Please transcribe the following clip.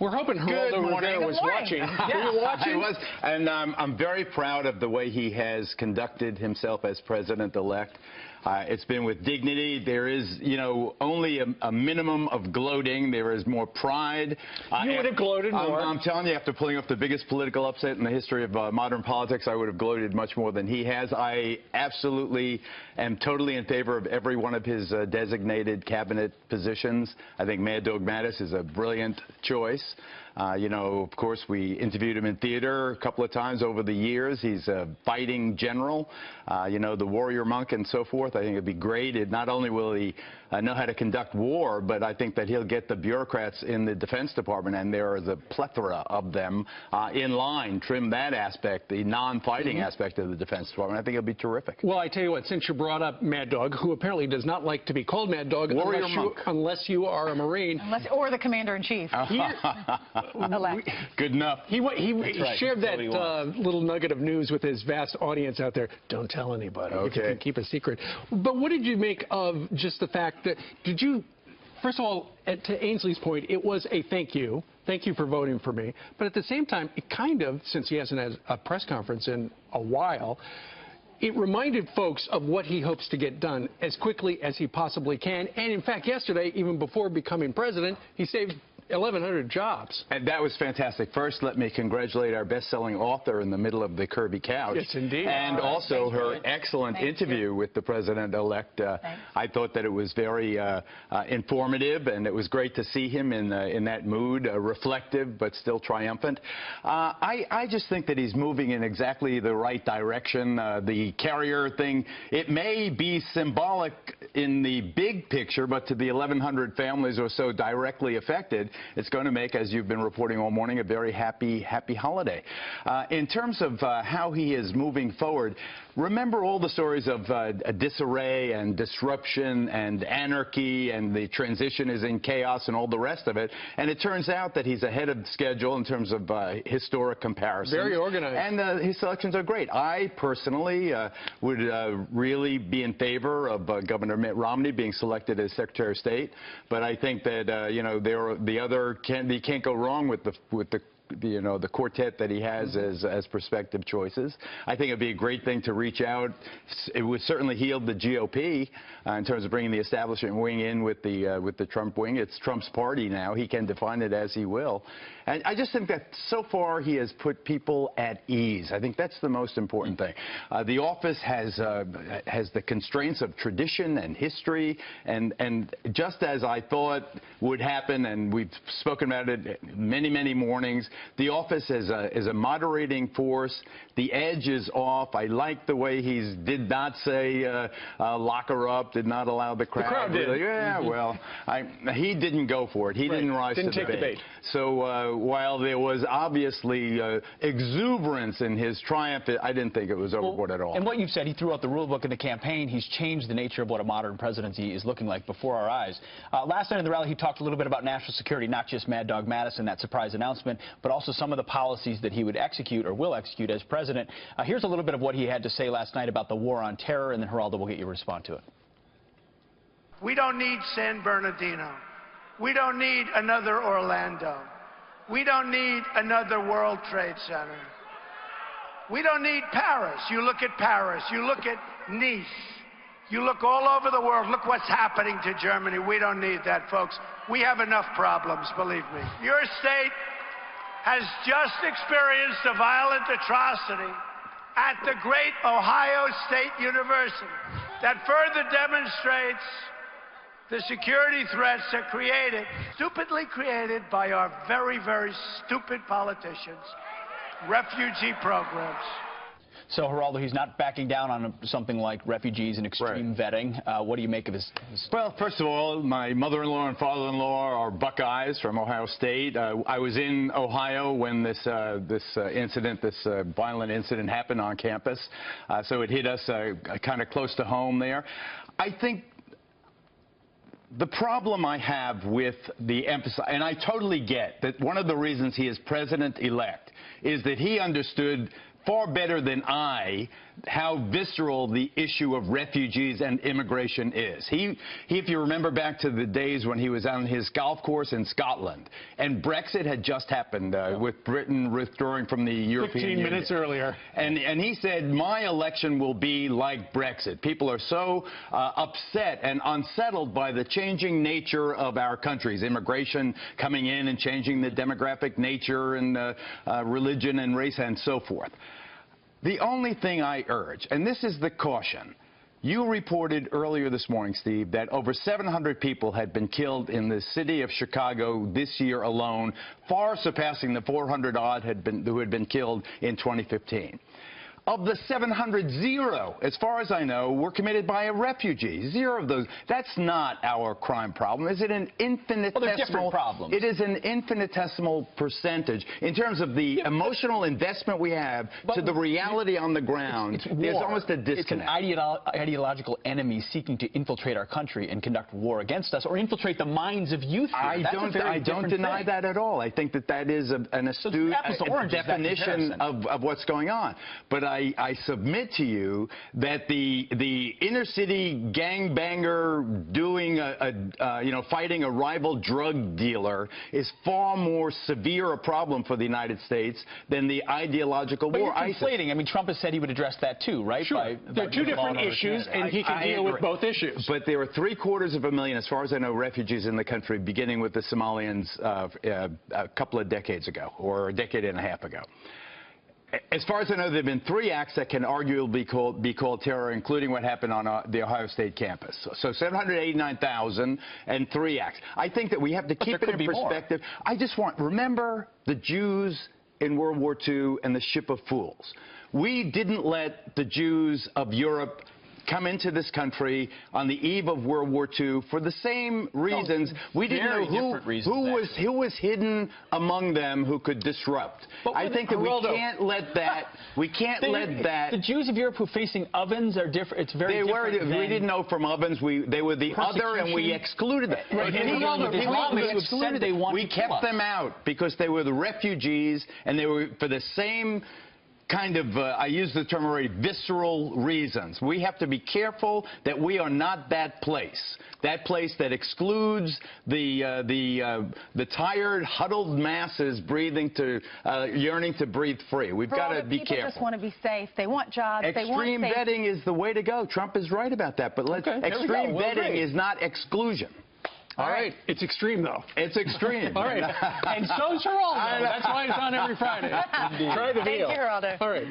We're hoping Geraldo was watching. Yeah. Were you watching? I was, and I'm very proud of the way he has conducted himself as president-elect. It's been with dignity. There is, only a minimum of gloating. There is more pride. You would have gloated more. I'm telling you, after pulling off the biggest political upset in the history of modern politics, I would have gloated much more than he has. I absolutely am totally in favor of every one of his designated cabinet positions. I think Mad Dog Mattis is a brilliant choice. Of course, we interviewed him in theater a couple of times over the years. He's a fighting general, the warrior monk and so forth. I think it'd be great. Not only will he know how to conduct war, but I think that he'll get the bureaucrats in the Defense Department, and there is a plethora of them, in line, trim that aspect, the non-fighting aspect of the Defense Department. I think it'll be terrific. Well, I tell you what, since you brought up Mad Dog, who apparently does not like to be called Mad Dog unless you are a Marine. Or the Commander-in-Chief. Good enough. He shared that little nugget of news with his vast audience out there. Don't tell anybody. Okay. If you can keep a secret. But what did you make of just the fact that, first of all, to Ainsley's point, it was a thank you. Thank you for voting for me. But at the same time, it kind of, since he hasn't had a press conference in a while, it reminded folks of what he hopes to get done as quickly as he possibly can. And in fact, yesterday, even before becoming president, he saved 1,100 jobs. And that was fantastic. First, let me congratulate our best-selling author in the middle of the Kirby couch. Yes, indeed. And also her excellent interview with the president-elect. I thought that it was very informative, and it was great to see him in that mood, reflective but still triumphant. I just think that he's moving in exactly the right direction. The carrier thing, it may be symbolic in the big picture, but to the 1,100 families or so directly affected, it's going to make, as you've been reporting all morning, a very happy holiday. In terms of how he is moving forward, remember all the stories of disarray and disruption and anarchy, and the transition is in chaos and all the rest of it. And it turns out that he's ahead of schedule in terms of historic comparisons. Very organized. And his selections are great. I personally would really be in favor of Governor Mitt Romney being selected as Secretary of State. But I think that, you can't go wrong with the quartet that he has as prospective choices. I think it'd be a great thing to reach out. It would certainly heal the GOP in terms of bringing the establishment wing in with the Trump wing. It's Trump's party now. He can define it as he will. And I just think that so far he has put people at ease. I think that's the most important thing. The office has the constraints of tradition and history, and just as I thought would happen, and we've spoken about it many mornings, the office is a moderating force. The edge is off. I like the way he did not say lock her up, did not allow the crowd. The crowd did. Yeah, well, he didn't go for it. He didn't rise to the bait. So while there was obviously exuberance in his triumph, I didn't think it was overboard at all. And what you've said, he threw out the rule book in the campaign. He's changed the nature of what a modern presidency is looking like before our eyes. Last night in the rally, he talked a little bit about national security, not just Mad Dog Mattis and that surprise announcement, but also some of the policies that he would execute or will execute as president. Here's a little bit of what he had to say last night about the war on terror, and then Geraldo will get you to respond to it. We don't need San Bernardino. We don't need another Orlando. We don't need another World Trade Center. We don't need Paris. You look at Paris. You look at Nice. You look all over the world. Look what's happening to Germany. We don't need that, folks. We have enough problems, believe me. Your state has just experienced a violent atrocity at the great Ohio State University that further demonstrates the security threats that stupidly created by our very stupid politicians, refugee programs. So, Geraldo, he's not backing down on something like refugees and extreme vetting. What do you make of his... Well, first of all, my mother-in-law and father-in-law are Buckeyes from Ohio State. I was in Ohio when this violent incident happened on campus, so it hit us kind of close to home there. I think the problem I have with the emphasis, and I totally get that one of the reasons he is president-elect is that he understood far better than I how visceral the issue of refugees and immigration is. He, if you remember back to the days when he was on his golf course in Scotland, and Brexit had just happened with Britain withdrawing from the European Union. 15 minutes earlier. And he said, my election will be like Brexit. People are so upset and unsettled by the changing nature of our countries, immigration coming in and changing the demographic nature and religion and race and so forth. The only thing I urge, and this is the caution, you reported earlier this morning, Steve, that over 700 people had been killed in the city of Chicago this year alone, far surpassing the 400-odd who had been killed in 2015. Of the 700, 0, as far as I know, were committed by a refugee. 0 of those. That's not our crime problem. Is it an infinitesimal? Well, they're different problems. It is an infinitesimal percentage in terms of the emotional investment we have to the reality on the ground. It's war. There's almost a disconnect. It's an ideological enemy seeking to infiltrate our country and conduct war against us, or infiltrate the minds of youth here. I don't deny that at all. I think that is an astute definition of what's going on. But I submit to you that the inner city gangbanger doing fighting a rival drug dealer is far more severe a problem for the United States than the ideological war. You're conflating. I mean, Trump has said he would address that too, right? Sure. There are two different issues, and he can deal with both issues. But there are 750,000, as far as I know, refugees in the country, beginning with the Somalians a couple of decades ago, or a decade and a half ago. As far as I know, there have been 3 acts that can arguably be called terror, including what happened on the Ohio State campus. So 789,000 and 3 acts. I think that we have to keep it in perspective. I just remember the Jews in World War II and the ship of fools. We didn't let the Jews of Europe come into this country on the eve of World War II for the same reasons. We didn't know who was hidden among them who could disrupt. But I think that Geraldo, we can't let that. We can't let that. The Jews of Europe who are facing ovens are different. It's very different. We didn't know from ovens. They were the other, and we excluded them. Right. We kept them out because they were the refugees, and they were for the same kind of, I use the term already, visceral reasons. We have to be careful that we are not that place that excludes the tired, huddled masses yearning to breathe free. We've got to be careful. People just want to be safe. They want jobs. Extreme vetting is the way to go. Trump is right about that. But extreme vetting is not exclusion. All right. It's extreme, though. It's extreme. All right. And so's Geraldo. That's why he's on every Friday. Try the veal. Thank you, Geraldo. All right.